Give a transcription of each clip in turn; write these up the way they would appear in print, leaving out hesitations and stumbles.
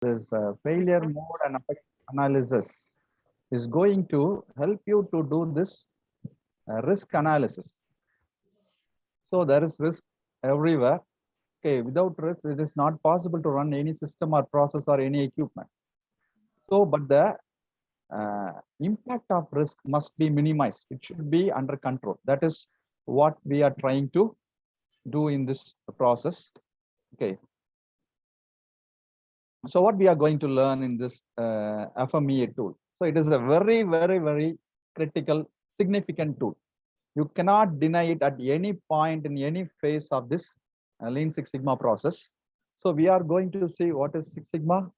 This failure mode and effect analysis is going to help you to do this risk analysis. So there is risk everywhere. Okay, without risk, it is not possible to run any system or process or any equipment. So, but the impact of risk must be minimized. It should be under control. That is what we are trying to do in this process. Okay. So what we are going to learn in this FMEA tool. So it is a very, very, very critical, significant tool. You cannot deny it at any point in any phase of this Lean Six Sigma process. So we are going to see what is Six Sigma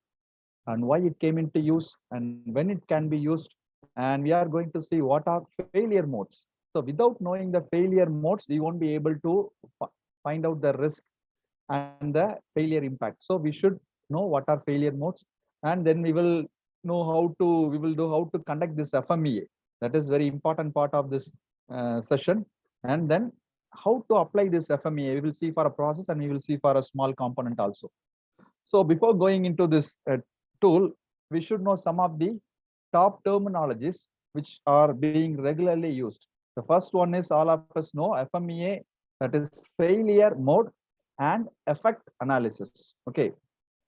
and why it came into use and when it can be used. And we are going to see what are failure modes. So without knowing the failure modes, we won't be able to find out the risk and the failure impact. So we should know what are failure modes, and then we will know how to conduct this FMEA. That is very important part of this session. And then how to apply this FMEA, we will see for a process and we will see for a small component also. So before going into this tool, we should know some of the top terminologies which are being regularly used. The first one is all of us know FMEA, that is failure mode and effect analysis. Okay,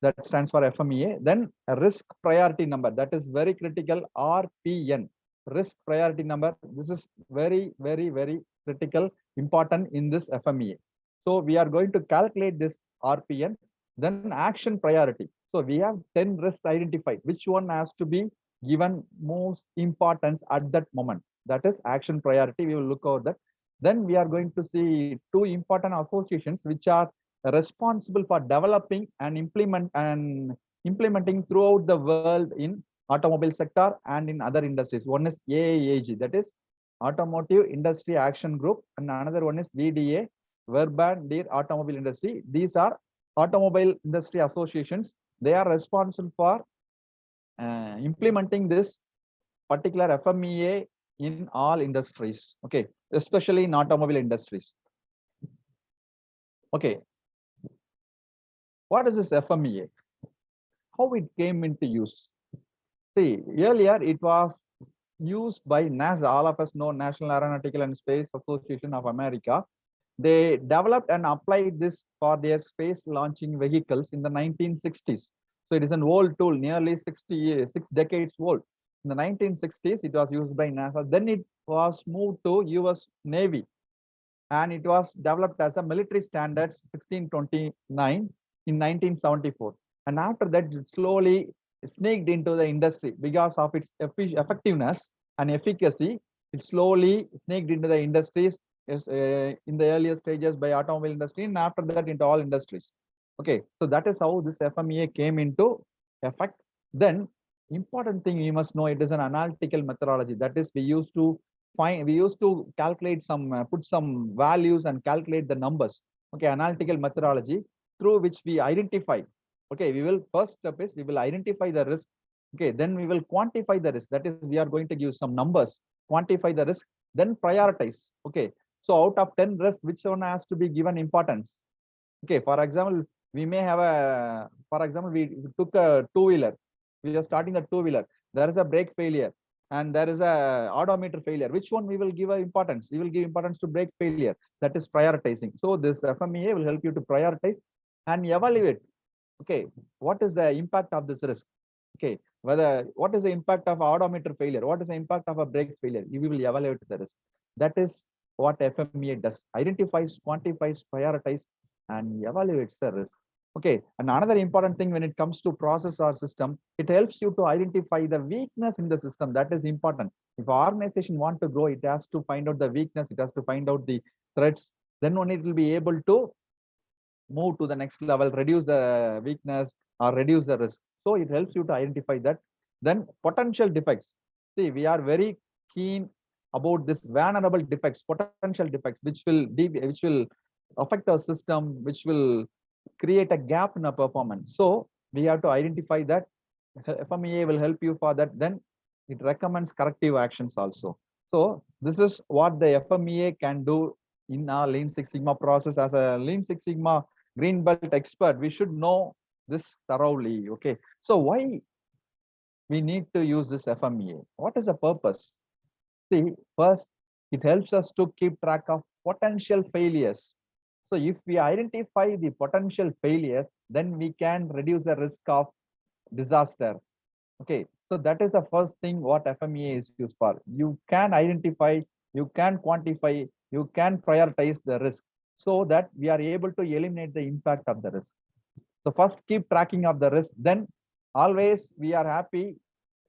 that stands for FMEA. Then a risk priority number, that is very critical, RPN, risk priority number. This is very, very, very critical, important in this FMEA. So we are going to calculate this RPN. Then action priority. So we have 10 risks identified. Which one has to be given most importance at that moment? That is action priority. We will look over that. Then we are going to see two important associations which are responsible for developing and implementing throughout the world in automobile sector and in other industries. One is AAG, that is Automotive Industry Action Group, and another one is VDA, Verban der Automobile Industry. These are automobile industry associations. They are responsible for implementing this particular FMEA in all industries. Okay, especially in automobile industries. Okay, what is this FMEA? How it came into use? See, earlier it was used by NASA. All of us know National Aeronautical and Space Association of America. They developed and applied this for their space launching vehicles in the 1960s. So it is an old tool, nearly 6 decades old. In the 1960s, it was used by NASA. Then it was moved to US Navy, and it was developed as a military standards 1629 in 1974. And after that, it slowly sneaked into the industry because of its effectiveness and efficacy. It slowly sneaked into the industries in the earlier stages by automobile industry, and after that into all industries. Okay, so that is how this FMEA came into effect. Then important thing you must know, it is an analytical methodology. That is, we used to calculate some put some values and calculate the numbers. Okay, analytical methodology through which we identify. Okay, we will first step is we will identify the risk. Okay, then we will quantify the risk. That is, we are going to give some numbers, quantify the risk, then prioritize. Okay, so out of 10 risks, which one has to be given importance? Okay, for example, we may have we took a two-wheeler. We are starting the two-wheeler. There is a brake failure and there is a odometer failure. Which one we will give importance? We will give importance to brake failure. That is prioritizing. So this FMEA will help you to prioritize and evaluate. Okay, what is the impact of this risk? Okay, what is the impact of odometer failure? What is the impact of a brake failure? We will evaluate the risk. That is what FMEA does: identifies, quantifies, prioritize, and evaluates the risk. Okay, and another important thing when it comes to process or system, it helps you to identify the weakness in the system. That is important. If an organization want to grow, it has to find out the weakness, it has to find out the threats, then only it will be able to move to the next level, reduce the weakness or reduce the risk. So it helps you to identify that. Then potential defects. See, we are very keen about this vulnerable defects, potential defects, which will affect our system, which will create a gap in our performance. So we have to identify that. FMEA will help you for that. Then it recommends corrective actions also. So this is what the FMEA can do in our Lean Six Sigma process. As a Lean Six Sigma Green Belt expert, we should know this thoroughly. Okay, so why we need to use this FMEA? What is the purpose? See, first, it helps us to keep track of potential failures. So if we identify the potential failures, then we can reduce the risk of disaster. Okay, so that is the first thing what FMEA is used for. You can identify, you can quantify, you can prioritize the risk so that we are able to eliminate the impact of the risk. So first keep tracking of the risk, then always we are happy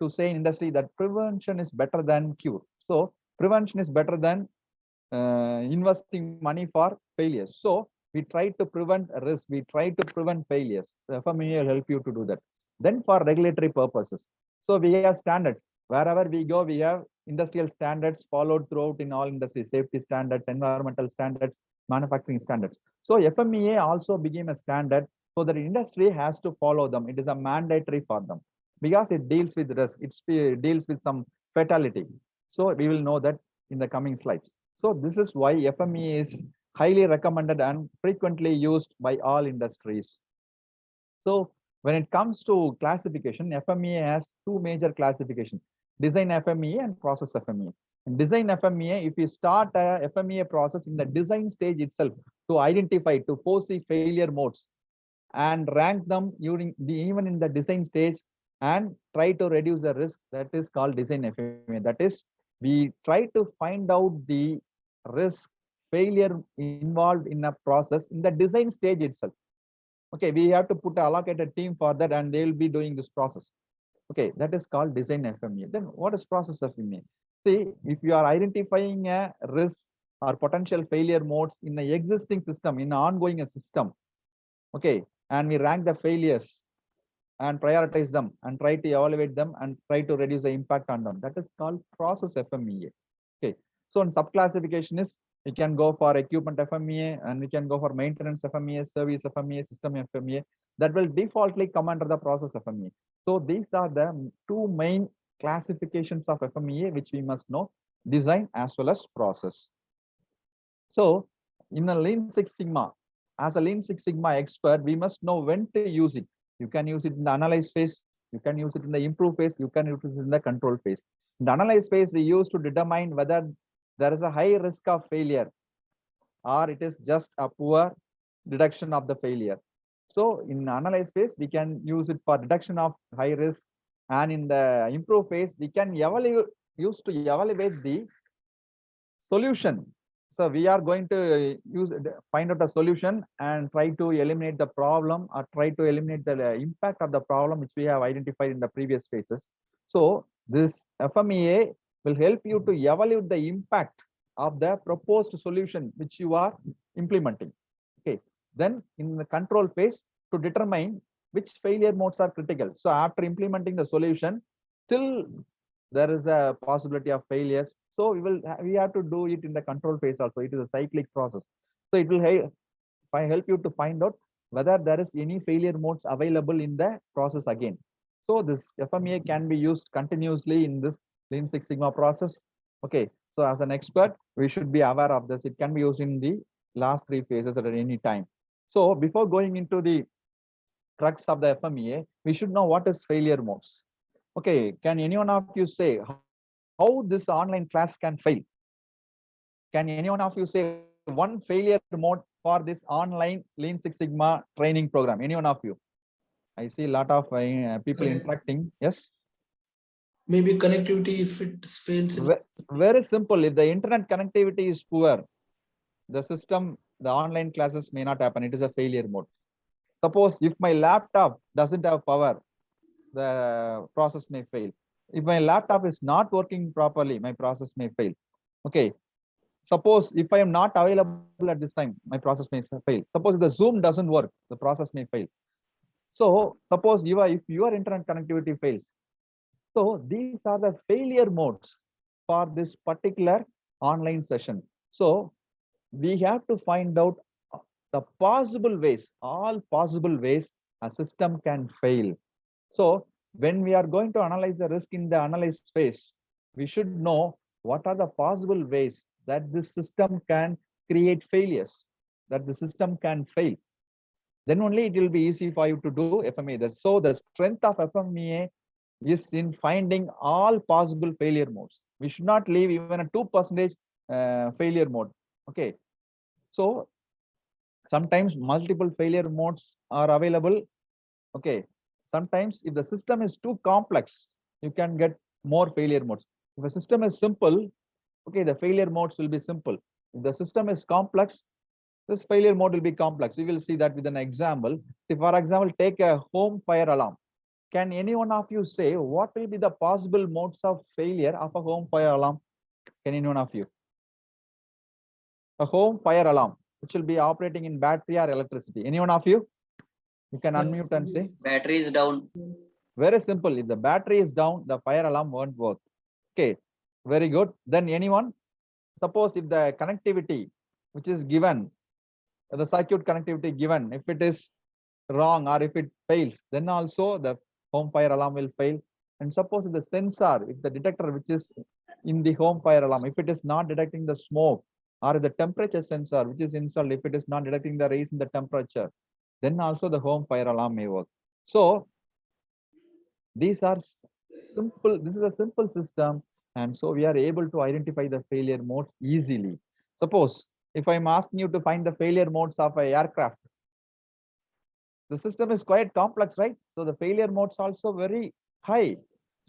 to say in industry that prevention is better than cure. So prevention is better than investing money for failures. So we try to prevent risk, we try to prevent failures. The FMEA will help you to do that. Then for regulatory purposes, so we have standards. Wherever we go, we have industrial standards followed throughout in all industries, safety standards, environmental standards, manufacturing standards. So FMEA also became a standard so that industry has to follow them. It is a mandatory for them because it deals with risk, it deals with some fatality. So we will know that in the coming slides. So this is why FMEA is highly recommended and frequently used by all industries. So when it comes to classification, FMEA has two major classifications: design FMEA and process FMEA. In design FMEA, if you start a FMEA process in the design stage itself to identify, to foresee failure modes and rank them even in the design stage and try to reduce the risk, that is called design FMEA. That is, we try to find out the risk failure involved in a process in the design stage itself. Okay, we have to put an allocated team for that and they will be doing this process. Okay, that is called design FMEA. Then what is process FMEA? See, if you are identifying a risk or potential failure modes in the existing system, in an ongoing system, okay, and we rank the failures and prioritize them and try to evaluate them and try to reduce the impact on them. That is called process FMEA. Okay, so in subclassification is, we can go for equipment FMEA and we can go for maintenance FMEA, service FMEA, system FMEA. That will defaultly come under the process FMEA. So these are the two main classifications of FMEA which we must know: design as well as process. So in a Lean Six Sigma, as a Lean Six Sigma expert, we must know when to use it. You can use it in the analyze phase, you can use it in the improve phase, you can use it in the control phase. In the analyze phase, we use to determine whether there is a high risk of failure or it is just a poor detection of the failure. So in analyze phase, we can use it for detection of high risk, and in the improve phase, we can use to evaluate the solution. So we are going to find out a solution and try to eliminate the problem or try to eliminate the impact of the problem which we have identified in the previous phases. So this FMEA will help you to evaluate the impact of the proposed solution which you are implementing. Okay. Then in the control phase, to determine which failure modes are critical. So after implementing the solution, still there is a possibility of failures. So we have to do it in the control phase also. It is a cyclic process. So it will help you to find out whether there is any failure modes available in the process again. So this FMEA can be used continuously in this Lean Six Sigma process. Okay, so as an expert, we should be aware of this. It can be used in the last three phases at any time. So before going into the crux of the FMEA, we should know what is failure modes. Okay, can anyone of you say how this online class can fail? Can anyone of you say one failure mode for this online Lean Six Sigma training program? Anyone of you? I see a lot of people interacting. Yes. Maybe connectivity if it fails. Very simple. If the internet connectivity is poor, the system, the online classes may not happen. It is a failure mode. Suppose if my laptop doesn't have power, the process may fail. If my laptop is not working properly, my process may fail. Okay. Suppose if I am not available at this time, my process may fail. Suppose if the Zoom doesn't work, the process may fail. So suppose if your internet connectivity fails. So these are the failure modes for this particular online session. So we have to find out the possible ways, all possible ways a system can fail. So when we are going to analyze the risk in the analyze phase, we should know what are the possible ways that this system can create failures, that the system can fail. then only it will be easy for you to do FMEA. So the strength of FMEA is in finding all possible failure modes. We should not leave even a 2% failure mode. Okay. So sometimes multiple failure modes are available. Okay. Sometimes if the system is too complex, you can get more failure modes. If a system is simple, okay, the failure modes will be simple. If the system is complex, this failure mode will be complex. We will see that with an example. See, for example, take a home fire alarm. Can any one of you say what will be the possible modes of failure of a home fire alarm? Can any one of you? A home fire alarm, which will be operating in battery or electricity. Any one of you? You can unmute and say. Battery is down. Very simple. If the battery is down, the fire alarm won't work. Okay, very good. Then anyone? Suppose if the connectivity, which is given, the circuit connectivity given, if it is wrong or if it fails, then also the home fire alarm will fail. And suppose if the sensor, if the detector which is in the home fire alarm, if it is not detecting the smoke, or the temperature sensor which is installed, if it is not detecting the rise in the temperature, then also the home fire alarm may work. So these are simple, this is a simple system, and so we are able to identify the failure modes easily. Suppose if I'm asking you to find the failure modes of an aircraft, the system is quite complex, right? So the failure modes also very high.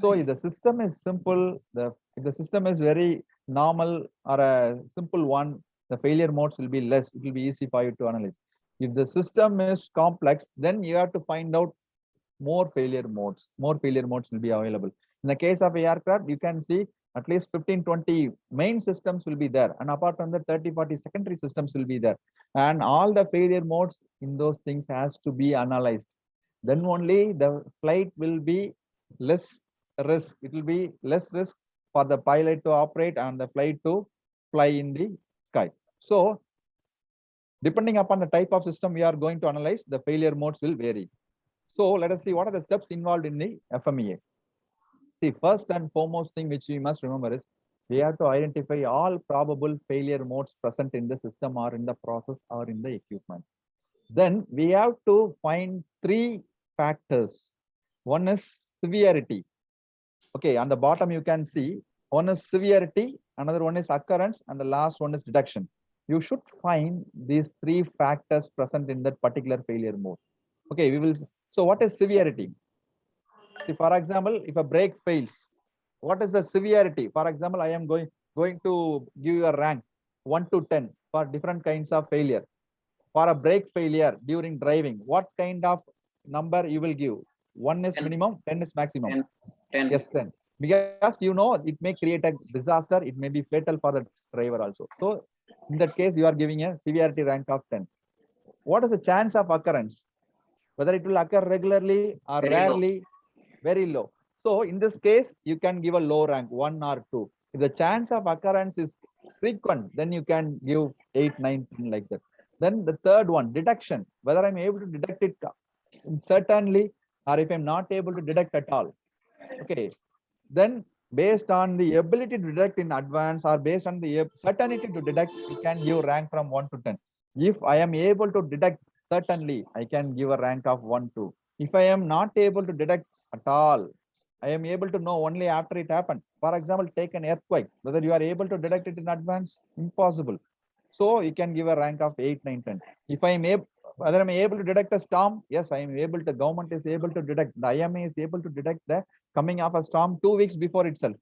So if the system is simple, if the system is very normal or a simple one, the failure modes will be less. It will be easy for you to analyze. If the system is complex, then you have to find out more failure modes. More failure modes will be available. In the case of a aircraft, you can see at least 15-20 main systems will be there, and apart from that 30-40 secondary systems will be there, and all the failure modes in those things has to be analyzed. Then only the flight will be less risk. It will be less risk for the pilot to operate and the flight to fly in the sky. So depending upon the type of system we are going to analyze, the failure modes will vary. So let us see what are the steps involved in the FMEA. See, first and foremost thing which we must remember is we have to identify all probable failure modes present in the system or in the process or in the equipment. Then we have to find three factors. One is severity. Okay, on the bottom you can see one is severity, another one is occurrence, and the last one is detection. You should find these three factors present in that particular failure mode. Okay, we will. So what is severity? See, for example, if a brake fails, what is the severity? For example, I am going to give you a rank 1 to 10 for different kinds of failure. For a brake failure during driving, what kind of number you will give? 1 is 10. minimum, 10 is maximum. 10. 10. Yes, 10. Because you know it may create a disaster, it may be fatal for the driver also. So in that case, you are giving a severity rank of 10. What is the chance of occurrence? Whether it will occur regularly or Very low. rarely, very low. So in this case, you can give a low rank, 1 or 2. If the chance of occurrence is frequent, then you can give 8, 9, 10 like that. Then the third one, detection, whether I'm able to detect it certainly or if I'm not able to detect at all. Okay, then based on the ability to detect in advance or based on the certainty to detect, we can give rank from 1 to 10. If I am able to detect certainly, I can give a rank of 1, 2. If I am not able to detect at all, I am able to know only after it happened. For example, take an earthquake, whether you are able to detect it in advance, impossible. So you can give a rank of 8, 9, 10. If I am able, whether I'm able to detect a storm, yes, I am able to, government is able to detect, the IMA is able to detect the coming of a storm 2 weeks before itself.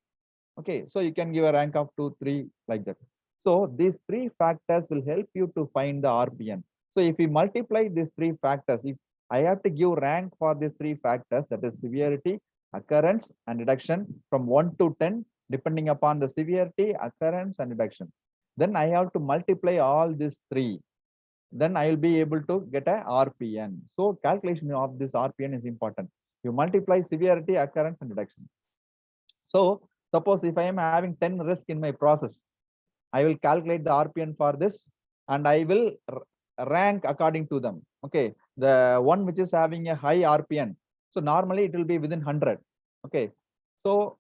Okay, so you can give a rank of 2, 3 like that. So these three factors will help you to find the RPN. So if we multiply these three factors, if I have to give rank for these three factors, that is severity, occurrence, and detection from 1 to 10, depending upon the severity, occurrence, and detection. Then I have to multiply all these three. Then I will be able to get a RPN. So calculation of this RPN is important. You multiply severity, occurrence, and detection. So suppose if I am having 10 risk in my process, I will calculate the RPN for this and I will rank according to them. Okay, the one which is having a high RPN, so normally it will be within 100. Okay, so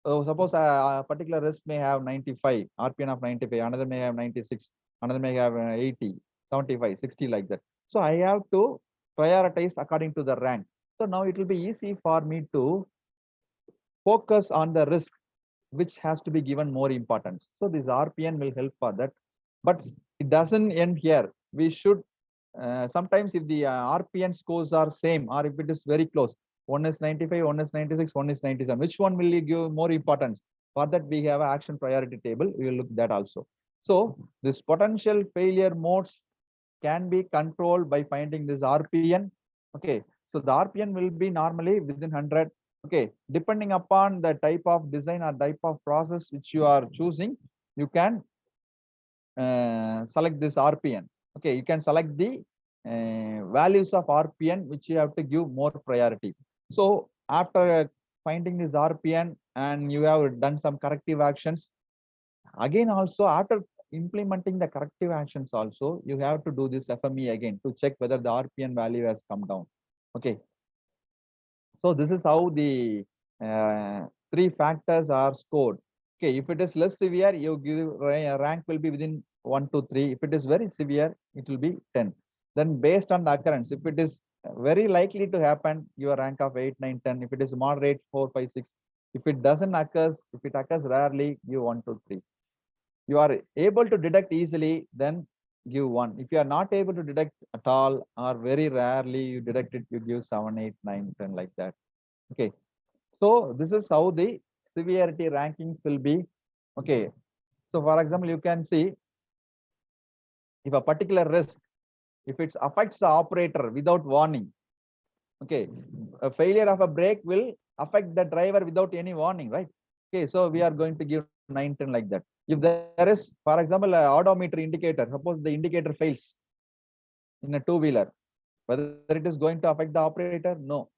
suppose a particular risk may have 95, RPN of 95, another may have 96, another may have 80, 75, 60 like that. So I have to prioritize according to the rank. So now it will be easy for me to focus on the risk which has to be given more importance. So this RPN will help for that. But it doesn't end here. We should sometimes if the RPN scores are same or if it is very close, one is 95, one is 96, one is 97. Which one will you give more importance? For that we have an action priority table. We will look that also. So this potential failure modes can be controlled by finding this RPN. Okay, so the RPN will be normally within 100. Okay, depending upon the type of design or type of process which you are choosing, you can select this RPN. Okay, you can select the values of RPN which you have to give more priority. So after finding this RPN and you have done some corrective actions, again also after implementing the corrective actions also, you have to do this FME again to check whether the RPN value has come down. Okay. So this is how the three factors are scored. Okay, if it is less severe, you give rank will be within 1 to 3. If it is very severe, it will be 10. Then based on the occurrence, if it is very likely to happen, your rank of 8, 9, 10. If it is moderate, 4, 5, 6. If it doesn't occur, if it occurs rarely, give 1 to 3. You are able to detect easily, then give 1. If you are not able to detect at all or very rarely you detect it, you give 7, 8, 9, 10 like that. Okay. So this is how the severity rankings will be. Okay. So for example, you can see if a particular risk, if it affects the operator without warning, okay, a failure of a brake will affect the driver without any warning, right? Okay, so we are going to give 9, 10 like that. If there is, for example, a odometer indicator, suppose the indicator fails in a two-wheeler, whether it is going to affect the operator? No.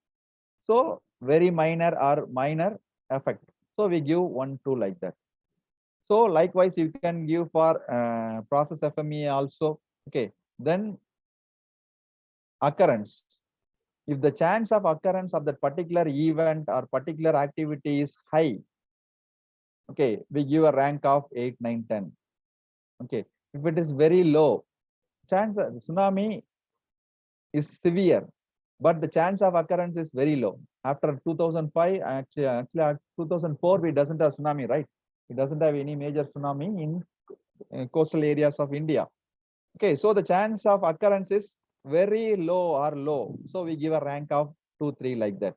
So very minor or minor effect. So we give 1, 2 like that. So likewise, you can give for process FMEA also. Okay, then occurrence. If the chance of occurrence of that particular event or particular activity is high, okay, we give a rank of 8, 9, 10. Okay, if it is very low, chance of tsunami is severe, but the chance of occurrence is very low. After 2005, actually 2004, we doesn't have tsunami, right? It doesn't have any major tsunami in coastal areas of India. Okay, so the chance of occurrence is very low or low. So we give a rank of 2, 3 like that.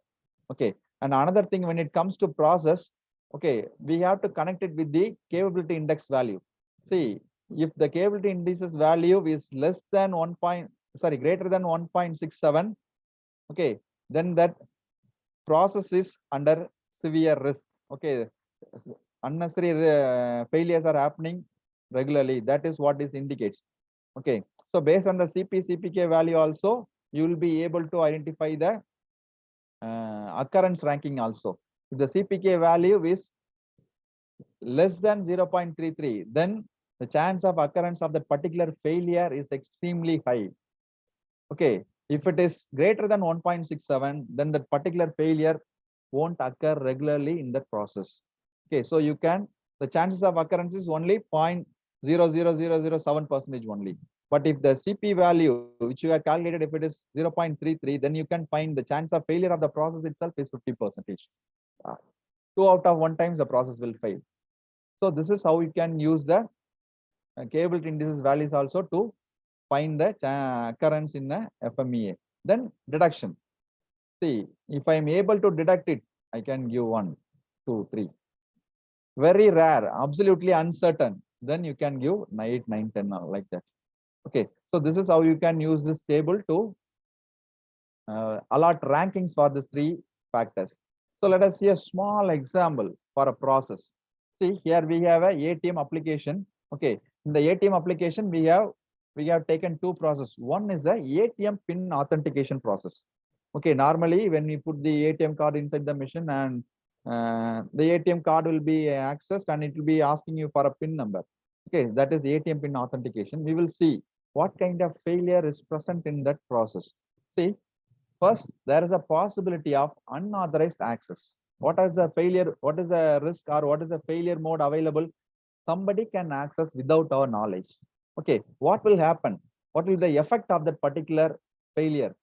Okay, and another thing when it comes to process, okay, we have to connect it with the capability index value. See, if the capability indices value is less than greater than 1.67, okay, then that process is under severe risk. Okay, unnecessary failures are happening regularly. That is what this indicates. Okay, so based on the CPK value also, you will be able to identify the occurrence ranking also. If the CPK value is less than 0.33, then the chance of occurrence of that particular failure is extremely high. Okay, if it is greater than 1.67, then that particular failure won't occur regularly in that process. Okay, so you can, the chances of occurrence is only 0.00007% only. But if the CP value, which you have calculated, if it is 0.33, then you can find the chance of failure of the process itself is 50%. 2 out of 1 times the process will fail. So this is how you can use the capability indices values also to find the occurrence in the FMEA. Then deduction. See, if I am able to detect it, I can give 1, 2, 3. Very rare, absolutely uncertain, then you can give 8, 9, 10 like that. Okay, so this is how you can use this table to allot rankings for these 3 factors. So let us see a small example for a process. See, here we have a ATM application. Okay, in the ATM application, we have taken 2 processes. One is the ATM PIN authentication process. Okay, normally when we put the ATM card inside the machine and the ATM card will be accessed and it will be asking you for a PIN number. Okay, that is the ATM PIN authentication. We will see what kind of failure is present in that process. See, first, there is a possibility of unauthorized access. What is the failure? What is the risk or what is the failure mode available? Somebody can access without our knowledge. Okay, what will happen? what will be the effect of that particular failure?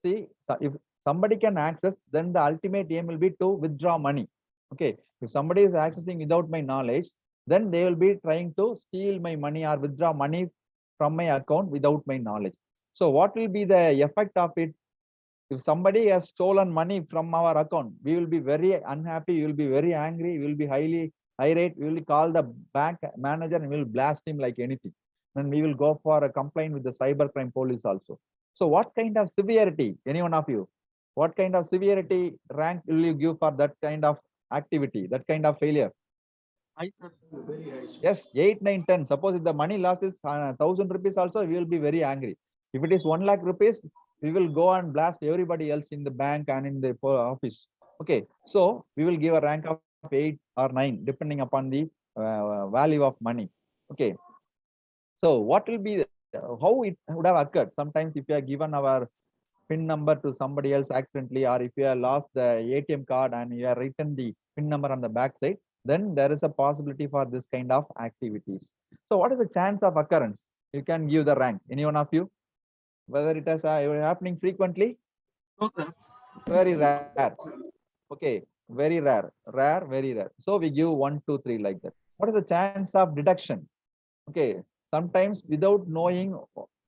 See, if somebody can access, then the ultimate aim will be to withdraw money. Okay, if somebody is accessing without my knowledge, then they will be trying to steal my money or withdraw money from my account without my knowledge. So what will be the effect of it? If somebody has stolen money from our account, we will be very unhappy, we will be very angry, we will be highly irate, we will call the bank manager and we will blast him like anything. Then we will go for a complaint with the cybercrime police also. So what kind of severity, any one of you, what kind of severity rank will you give for that kind of activity, that kind of failure? High, sir. Very high. Sir. Yes, 8, 9, 10. Suppose if the money loss is 1,000 rupees also, we will be very angry. If it is 1 lakh rupees, we will go and blast everybody else in the bank and in the office. Okay, so we will give a rank of 8 or 9, depending upon the value of money. Okay, so what will be, how it would have occurred? Sometimes if you are given our PIN number to somebody else accidentally, or if you have lost the ATM card and you have written the PIN number on the back side, then there is a possibility for this kind of activities. So what is the chance of occurrence? You can give the rank, any one of you, whether it is happening frequently? No, sir. Very rare. Okay, very rare, very rare. So we give 1, 2, 3 like that. What is the chance of deduction? Okay, sometimes without knowing,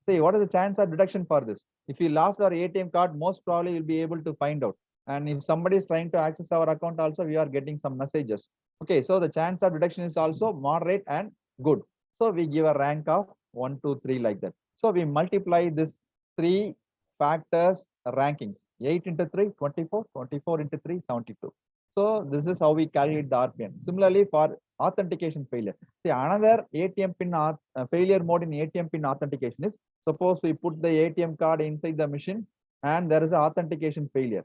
say, what is the chance of deduction for this? If we lost our ATM card, most probably we'll be able to find out. And if somebody is trying to access our account also, we are getting some messages. Okay, so the chance of deduction is also moderate and good. So we give a rank of 1, 2, 3 like that. So we multiply this 3 factors rankings. 8 into 3, 24, 24 into 3, 72. So this is how we calculate the RPN. Similarly, for authentication failure. See, another ATM pin failure mode in ATM pin authentication is, suppose we put the ATM card inside the machine and there is an authentication failure.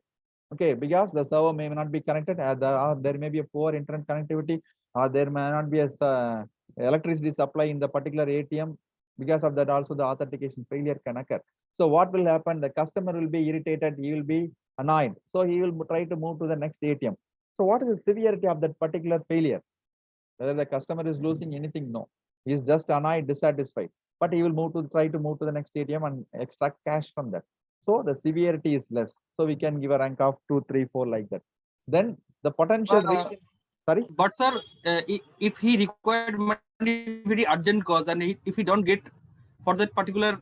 Okay, because the server may not be connected, there may be a poor internet connectivity, or there may not be a electricity supply in the particular ATM. Because of that, also the authentication failure can occur. So what will happen? The customer will be irritated, he will be annoyed. So he will try to move to the next ATM. So what is the severity of that particular failure? Whether the customer is losing anything, no. He is just annoyed, dissatisfied. But he will try to move to the next ATM and extract cash from that. So the severity is less. So we can give a rank of 2, 3, 4 like that. Then the potential reason, sorry. But sir, if he required money very urgent cause, and if he don't get for that particular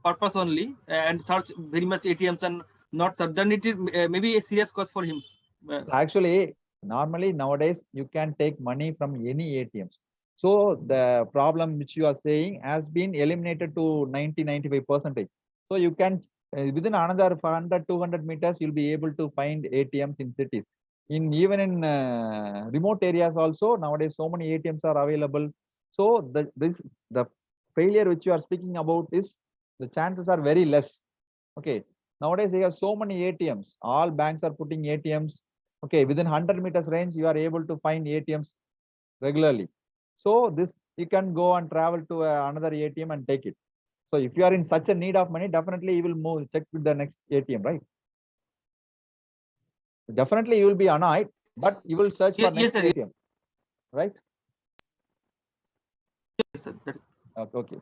purpose only, and search very much ATMs and not search, then it is maybe a serious cause for him. Actually, normally nowadays you can take money from any ATMs. So the problem which you are saying has been eliminated to 90-95%. So you can within another 100, 200 meters, you'll be able to find ATMs in cities. Even in remote areas also, nowadays so many ATMs are available. So the failure which you are speaking about is, the chances are very less. Okay, nowadays they have so many ATMs. All banks are putting ATMs. Okay, within 100 meters range, you are able to find ATMs regularly. So this, you can go and travel to another ATM and take it. So if you are in such a need of money, definitely you will check with the next ATM, right? Definitely you will be annoyed, but you will search for next ATM, right? Yes, sir. Okay.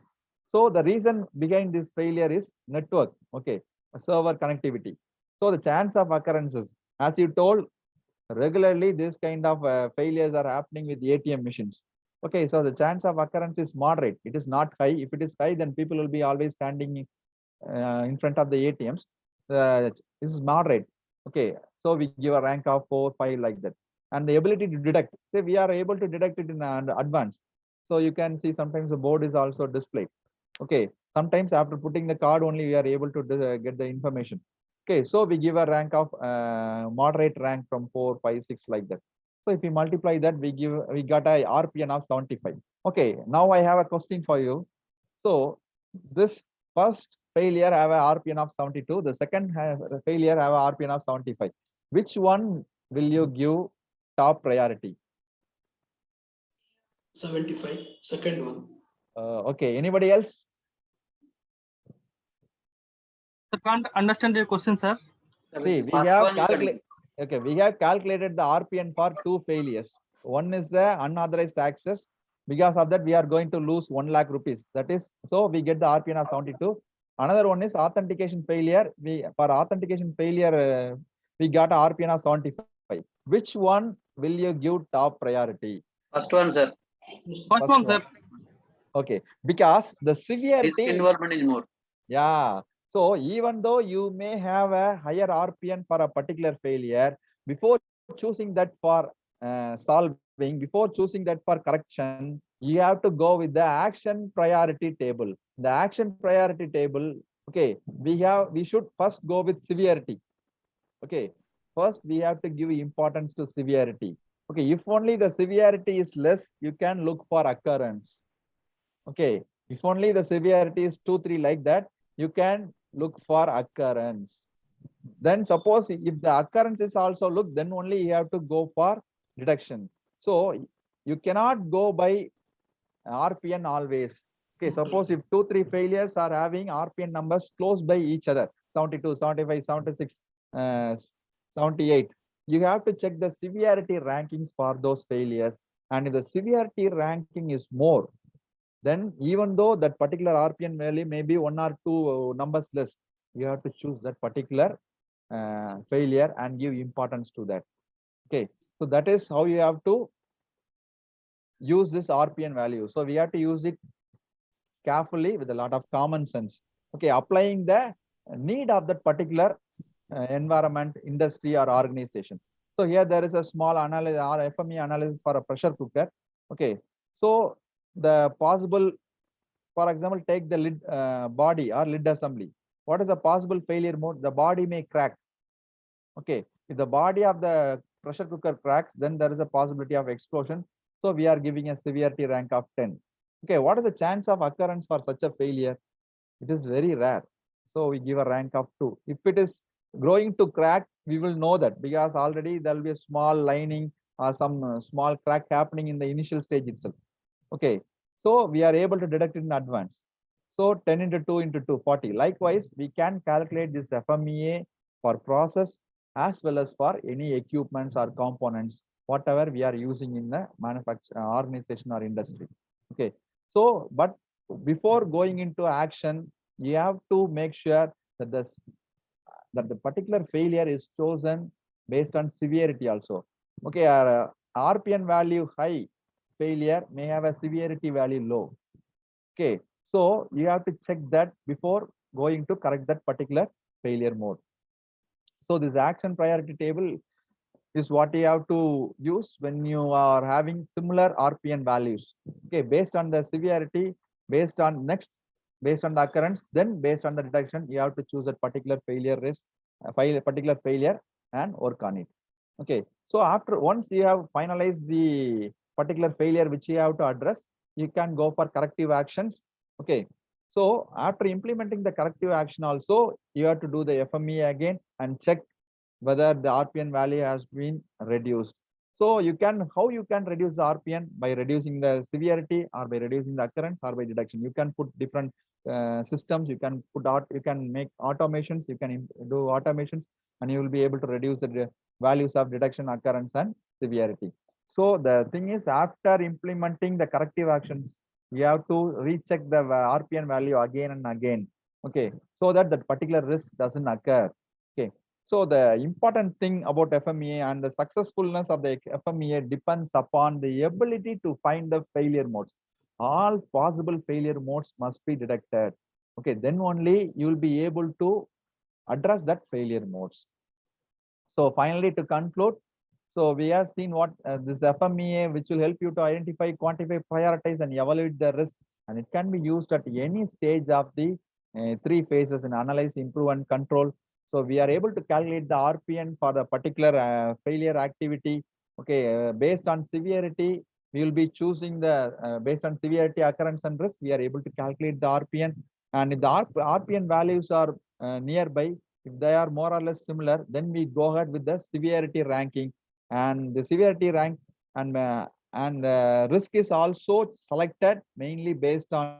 So the reason behind this failure is network. Okay, server connectivity. So the chance of occurrences, as you told, regularly this kind of failures are happening with ATM machines. Okay, so the chance of occurrence is moderate. It is not high. If it is high, then people will be always standing in front of the ATMs. This is moderate. Okay, so we give a rank of 4, 5 like that. And the ability to detect, say we are able to detect it in advance. So you can see sometimes the board is also displayed. Okay, sometimes after putting the card only we are able to get the information. Okay, so we give a rank of moderate rank from 4, 5, 6 like that. So if we multiply that, we got a RPN of 75. Okay, now I have a question for you. So this first failure have a RPN of 72. The second failure have a RPN of 75. Which one will you give top priority? 75. Second one. Okay, anybody else? I can't understand your question, sir. See, we have calculated. Okay, we have calculated the RPN for 2 failures. One is the unauthorized access, Because of that, we are going to lose 1 lakh rupees. That is, so we get the RPN of 72. Another one is authentication failure. For authentication failure, we got a RPN of 75. Which one will you give top priority? First one, sir. First one, sir. Okay, because the Risk severity. involvement is more. Yeah. So even though you may have a higher RPN for a particular failure, before choosing that for solving, before choosing that for correction, you have to go with the action priority table. The action priority table, okay, we should first go with severity. Okay, first we have to give importance to severity. Okay, if only the severity is less, you can look for occurrence. Okay, if only the severity is 2, 3 like that, you can look for occurrence. Then suppose if the occurrence is also look, then only you have to go for detection. So you cannot go by RPN always. Okay, suppose if 2, 3 failures are having RPN numbers close by each other, 72, 75, 76, 78, you have to check the severity rankings for those failures. And if the severity ranking is more, then even though that particular RPN value may be 1 or 2 numbers less, you have to choose that particular failure and give importance to that. Okay, so that is how you have to use this RPN value. So we have to use it carefully with a lot of common sense. Okay, applying the need of that particular environment, industry or organization. So here there is a small analysis or FMEA analysis for a pressure cooker. Okay, so the possible, for example, take the lid body or lid assembly. What is the possible failure mode? The body may crack. Okay, if the body of the pressure cooker cracks, then there is a possibility of explosion. So we are giving a severity rank of 10. Okay, what is the chance of occurrence for such a failure? It is very rare. So we give a rank of 2. If it is growing to crack, we will know that because already there will be a small lining or some small crack happening in the initial stage itself. Okay, so we are able to detect it in advance. So 10 into 2 into 2, 40. Likewise, we can calculate this FMEA for process as well as for any equipments or components, whatever we are using in the manufacturing organization or industry. Okay, so but before going into action, you have to make sure that the particular failure is chosen based on severity also. Okay, our RPN value high failure may have a severity value low. Okay, so you have to check that before going to correct that particular failure mode. So this action priority table is what you have to use when you are having similar RPN values. Okay, based on the severity, based on the occurrence, then based on the detection, you have to choose a particular failure risk, particular failure and work on it. Okay, so once you have finalized the particular failure which you have to address, you can go for corrective actions. Okay, so after implementing the corrective action also, you have to do the FMEA again and check whether the RPN value has been reduced. So how you can reduce the RPN? By reducing the severity or by reducing the occurrence or by detection. You can put different systems, you can make automations, you can do automations, and you will be able to reduce the values of detection, occurrence and severity. So the thing is, after implementing the corrective actions, you have to recheck the RPN value again and again. Okay, so that that particular risk doesn't occur. Okay, so the important thing about FMEA and the successfulness of the FMEA depends upon the ability to find the failure modes. All possible failure modes must be detected. Okay, then only you will be able to address that failure modes. So finally, to conclude, so we have seen what this FMEA, which will help you to identify, quantify, prioritize, and evaluate the risk, and it can be used at any stage of the 3 phases in analyze, improve, and control. So we are able to calculate the RPN for the particular failure activity. Okay, based on severity, we will be choosing the based on severity, occurrence, and risk. We are able to calculate the RPN, and if the RPN values are nearby, if they are more or less similar, then we go ahead with the severity ranking. And the severity rank and risk is also selected mainly based on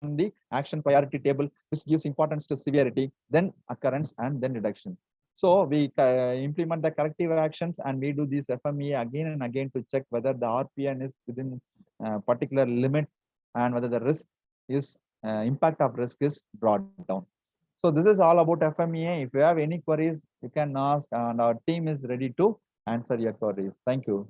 the action priority table, which gives importance to severity, then occurrence, and then reduction. So we implement the corrective actions and we do this FMEA again and again to check whether the RPN is within particular limit and whether the risk is impact of risk is brought down. So this is all about FMEA. If you have any queries, you can ask, and our team is ready to answer your queries. Thank you.